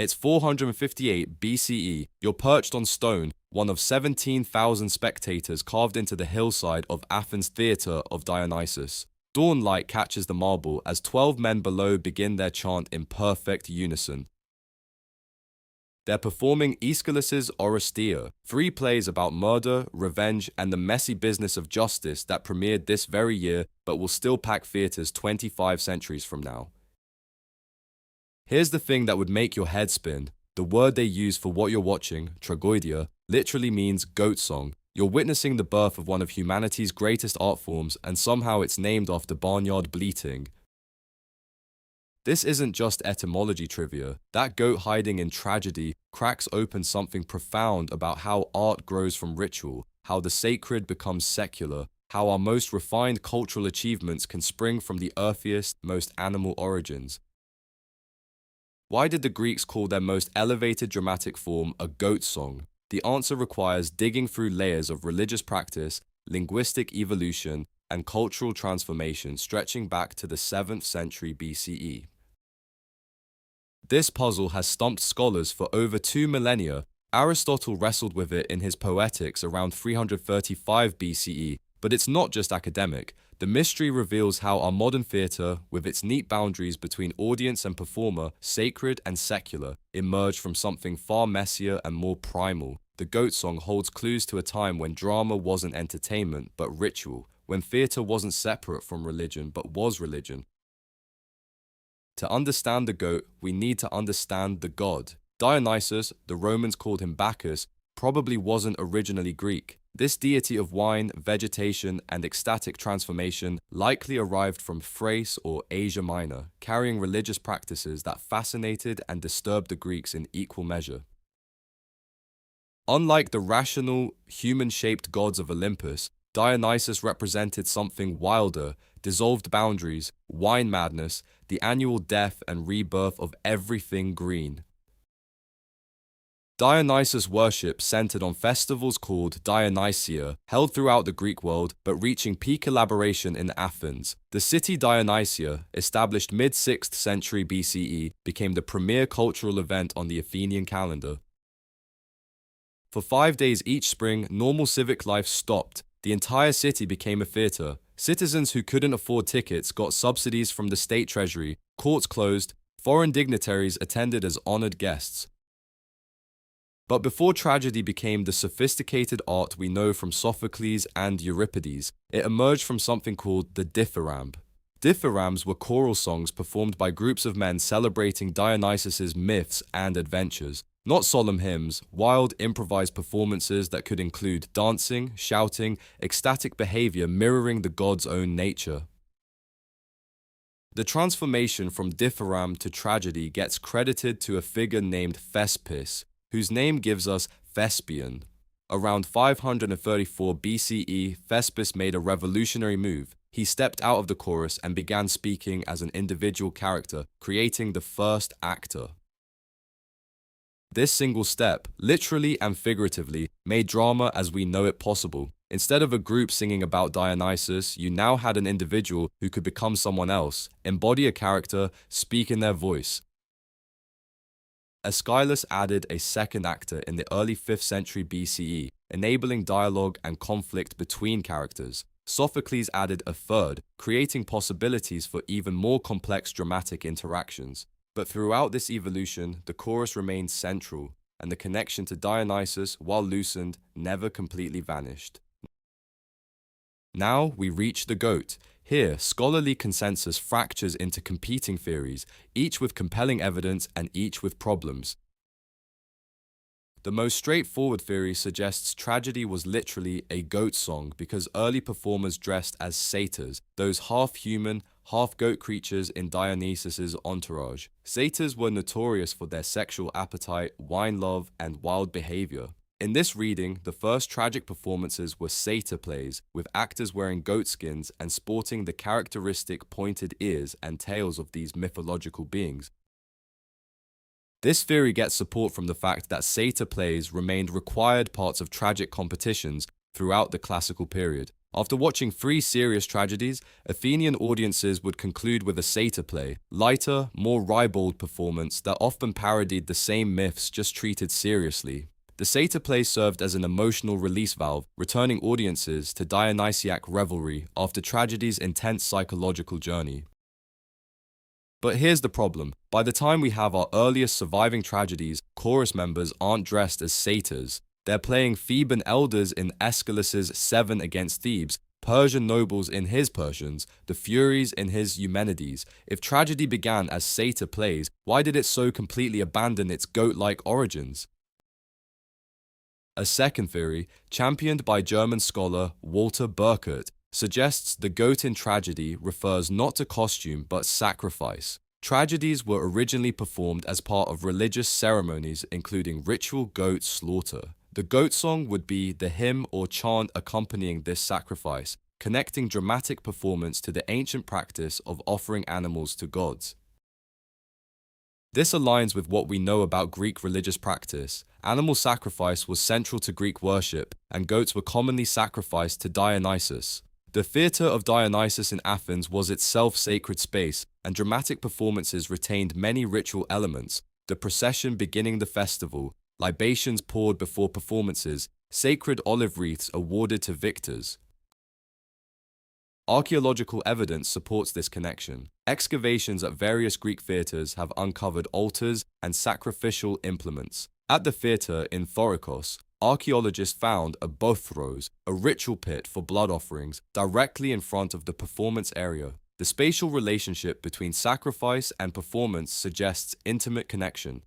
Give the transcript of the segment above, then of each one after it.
It's 458 BCE. You're perched on stone, one of 17,000 spectators carved into the hillside of Athens' theatre of Dionysus. Dawn light catches the marble as 12 men below begin their chant in perfect unison. They're performing Aeschylus's Oresteia, 3 plays about murder, revenge, and the messy business of justice that premiered this very year but will still pack theatres 25 centuries from now. Here's the thing that would make your head spin. The word they use for what you're watching, tragoidia, literally means goat song. You're witnessing the birth of one of humanity's greatest art forms, and somehow it's named after barnyard bleating. This isn't just etymology trivia. That goat hiding in tragedy cracks open something profound about how art grows from ritual, how the sacred becomes secular, how our most refined cultural achievements can spring from the earthiest, most animal origins. Why did the Greeks call their most elevated dramatic form a goat song? The answer requires digging through layers of religious practice, linguistic evolution, and cultural transformation stretching back to the 7th century BCE. This puzzle has stumped scholars for over 2 millennia. Aristotle wrestled with it in his Poetics around 335 BCE, but it's not just academic. The mystery reveals how our modern theatre, with its neat boundaries between audience and performer, sacred and secular, emerged from something far messier and more primal. The goat song holds clues to a time when drama wasn't entertainment but ritual, when theatre wasn't separate from religion but was religion. To understand the goat, we need to understand the god. Dionysus, the Romans called him Bacchus, probably wasn't originally Greek. This deity of wine, vegetation, and ecstatic transformation likely arrived from Thrace or Asia Minor, carrying religious practices that fascinated and disturbed the Greeks in equal measure. Unlike the rational, human-shaped gods of Olympus, Dionysus represented something wilder, dissolved boundaries, wine madness, the annual death and rebirth of everything green. Dionysus worship centered on festivals called Dionysia, held throughout the Greek world but reaching peak elaboration in Athens. The city Dionysia, established mid-6th century BCE, became the premier cultural event on the Athenian calendar. For 5 days each spring, normal civic life stopped. The entire city became a theatre. Citizens who couldn't afford tickets got subsidies from the state treasury, courts closed, foreign dignitaries attended as honored guests. But before tragedy became the sophisticated art we know from Sophocles and Euripides, it emerged from something called the dithyramb. Dithyrambs were choral songs performed by groups of men celebrating Dionysus's myths and adventures. Not solemn hymns, wild improvised performances that could include dancing, shouting, ecstatic behavior mirroring the god's own nature. The transformation from dithyramb to tragedy gets credited to a figure named Thespis, whose name gives us thespian. Around 534 BCE, Thespis made a revolutionary move. He stepped out of the chorus and began speaking as an individual character, creating the first actor. This single step, literally and figuratively, made drama as we know it possible. Instead of a group singing about Dionysus, you now had an individual who could become someone else, embody a character, speak in their voice. Aeschylus added a second actor in the early 5th century BCE, enabling dialogue and conflict between characters. Sophocles added a third, creating possibilities for even more complex dramatic interactions. But throughout this evolution, the chorus remained central, and the connection to Dionysus, while loosened, never completely vanished. Now we reach the goat. Here, scholarly consensus fractures into competing theories, each with compelling evidence and each with problems. The most straightforward theory suggests tragedy was literally a goat song because early performers dressed as satyrs, those half-human, half-goat creatures in Dionysus's entourage. Satyrs were notorious for their sexual appetite, wine love, and wild behavior. In this reading, the first tragic performances were satyr plays, with actors wearing goatskins and sporting the characteristic pointed ears and tails of these mythological beings. This theory gets support from the fact that satyr plays remained required parts of tragic competitions throughout the classical period. After watching 3 serious tragedies, Athenian audiences would conclude with a satyr play, lighter, more ribald performance that often parodied the same myths just treated seriously. The satyr play served as an emotional release valve, returning audiences to Dionysiac revelry after tragedy's intense psychological journey. But here's the problem. By the time we have our earliest surviving tragedies, chorus members aren't dressed as satyrs. They're playing Theban elders in Aeschylus's 7 against Thebes, Persian nobles in his Persians, the Furies in his Eumenides. If tragedy began as satyr plays, why did it so completely abandon its goat-like origins? A second theory, championed by German scholar Walter Burkert, suggests the goat in tragedy refers not to costume but sacrifice. Tragedies were originally performed as part of religious ceremonies including ritual goat slaughter. The goat song would be the hymn or chant accompanying this sacrifice, connecting dramatic performance to the ancient practice of offering animals to gods. This aligns with what we know about Greek religious practice. Animal sacrifice was central to Greek worship, and goats were commonly sacrificed to Dionysus. The theatre of Dionysus in Athens was itself sacred space, and dramatic performances retained many ritual elements, the procession beginning the festival, libations poured before performances, sacred olive wreaths awarded to victors. Archaeological evidence supports this connection. Excavations at various Greek theatres have uncovered altars and sacrificial implements. At the theatre in Thorikos, archaeologists found a bothros, a ritual pit for blood offerings, directly in front of the performance area. The spatial relationship between sacrifice and performance suggests intimate connection.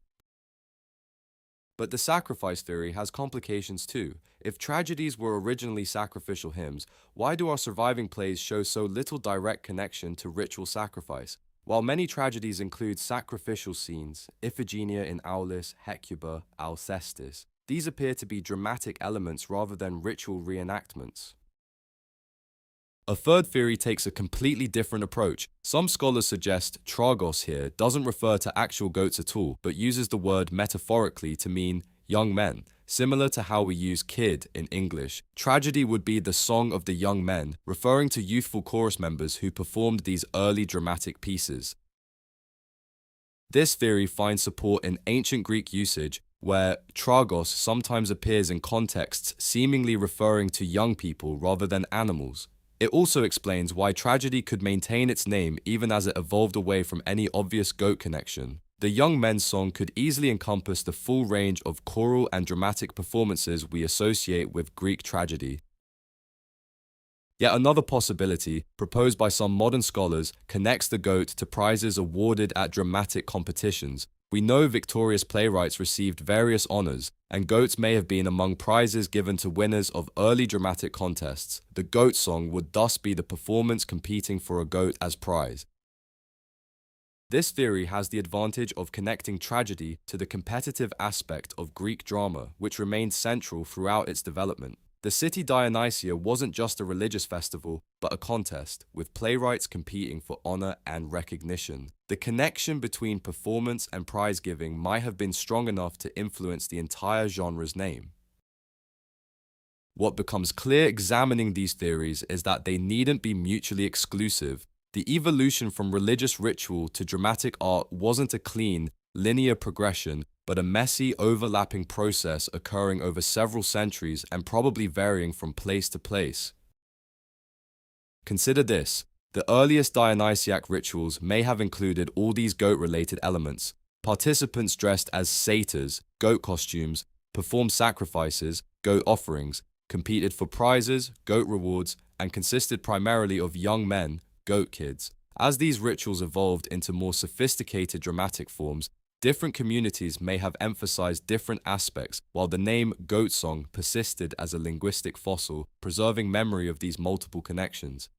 But the sacrifice theory has complications too. If tragedies were originally sacrificial hymns, why do our surviving plays show so little direct connection to ritual sacrifice? While many tragedies include sacrificial scenes, Iphigenia in Aulis, Hecuba, Alcestis, these appear to be dramatic elements rather than ritual reenactments. A third theory takes a completely different approach. Some scholars suggest tragos here doesn't refer to actual goats at all, but uses the word metaphorically to mean young men. Similar to how we use kid in English, tragedy would be the song of the young men, referring to youthful chorus members who performed these early dramatic pieces. This theory finds support in ancient Greek usage, where tragos sometimes appears in contexts seemingly referring to young people rather than animals. It also explains why tragedy could maintain its name even as it evolved away from any obvious goat connection. The young men's song could easily encompass the full range of choral and dramatic performances we associate with Greek tragedy. Yet another possibility, proposed by some modern scholars, connects the goat to prizes awarded at dramatic competitions. We know victorious playwrights received various honors, and goats may have been among prizes given to winners of early dramatic contests. The goat song would thus be the performance competing for a goat as prize. This theory has the advantage of connecting tragedy to the competitive aspect of Greek drama, which remained central throughout its development. The city Dionysia wasn't just a religious festival, but a contest, with playwrights competing for honor and recognition. The connection between performance and prize giving might have been strong enough to influence the entire genre's name. What becomes clear examining these theories is that they needn't be mutually exclusive. The evolution from religious ritual to dramatic art wasn't a clean, linear progression, but a messy, overlapping process occurring over several centuries and probably varying from place to place. Consider this. The earliest Dionysiac rituals may have included all these goat-related elements. Participants dressed as satyrs, goat costumes, performed sacrifices, goat offerings, competed for prizes, goat rewards, and consisted primarily of young men, goat kids. As these rituals evolved into more sophisticated dramatic forms, different communities may have emphasized different aspects, while the name goat song persisted as a linguistic fossil, preserving memory of these multiple connections.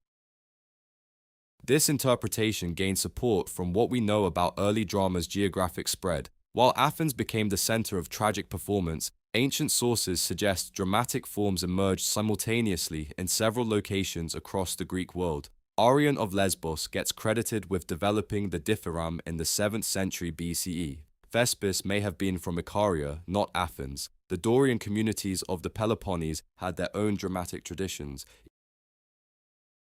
This interpretation gained support from what we know about early drama's geographic spread. While Athens became the center of tragic performance, ancient sources suggest dramatic forms emerged simultaneously in several locations across the Greek world. Arion of Lesbos gets credited with developing the dithyramb in the 7th century BCE. Thespis may have been from Icaria, not Athens. The Dorian communities of the Peloponnese had their own dramatic traditions.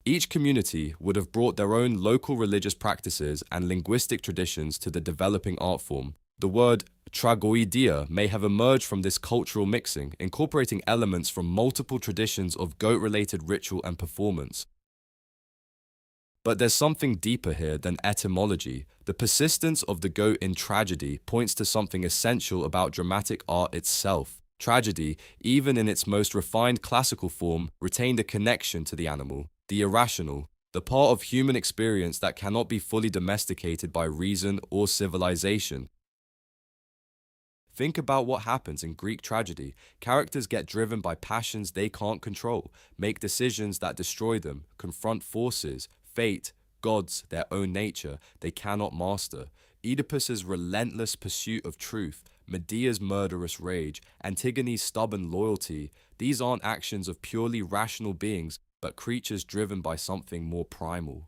Each community would have brought their own local religious practices and linguistic traditions to the developing art form. The word tragoidia may have emerged from this cultural mixing, incorporating elements from multiple traditions of goat-related ritual and performance. But there's something deeper here than etymology. The persistence of the goat in tragedy points to something essential about dramatic art itself. Tragedy, even in its most refined classical form, retained a connection to the animal, the irrational, the part of human experience that cannot be fully domesticated by reason or civilization. Think about what happens in Greek tragedy. Characters get driven by passions they can't control, make decisions that destroy them, confront forces, fate, gods, their own nature, they cannot master. Oedipus's relentless pursuit of truth, Medea's murderous rage, Antigone's stubborn loyalty, these aren't actions of purely rational beings, but creatures driven by something more primal.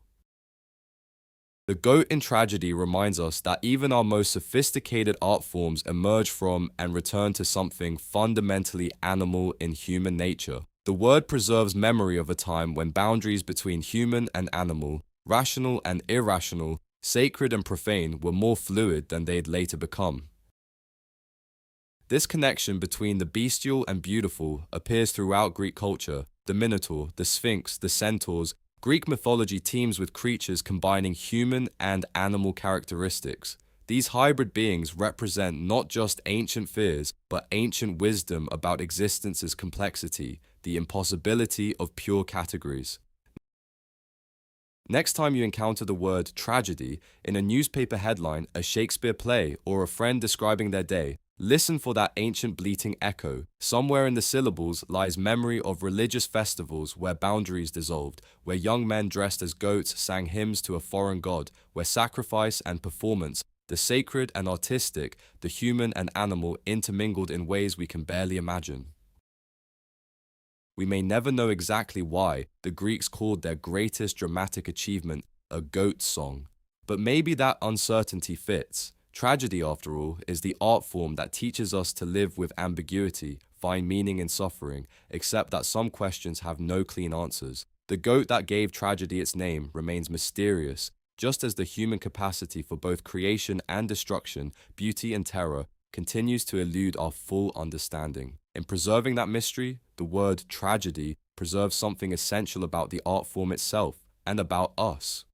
The goat in tragedy reminds us that even our most sophisticated art forms emerge from and return to something fundamentally animal in human nature. The word preserves memory of a time when boundaries between human and animal, rational and irrational, sacred and profane were more fluid than they'd later become. This connection between the bestial and beautiful appears throughout Greek culture. The Minotaur, the Sphinx, the centaurs. Greek mythology teems with creatures combining human and animal characteristics. These hybrid beings represent not just ancient fears, but ancient wisdom about existence's complexity, the impossibility of pure categories. Next time you encounter the word tragedy in a newspaper headline, a Shakespeare play, or a friend describing their day, listen for that ancient bleating echo. Somewhere in the syllables lies memory of religious festivals where boundaries dissolved, where young men dressed as goats sang hymns to a foreign god, where sacrifice and performance, the sacred and artistic, the human and animal intermingled in ways we can barely imagine. We may never know exactly why the Greeks called their greatest dramatic achievement a goat song, but maybe that uncertainty fits. Tragedy, after all, is the art form that teaches us to live with ambiguity, find meaning in suffering, accept that some questions have no clean answers. The goat that gave tragedy its name remains mysterious, just as the human capacity for both creation and destruction, beauty and terror, continues to elude our full understanding. In preserving that mystery, the word tragedy preserves something essential about the art form itself and about us.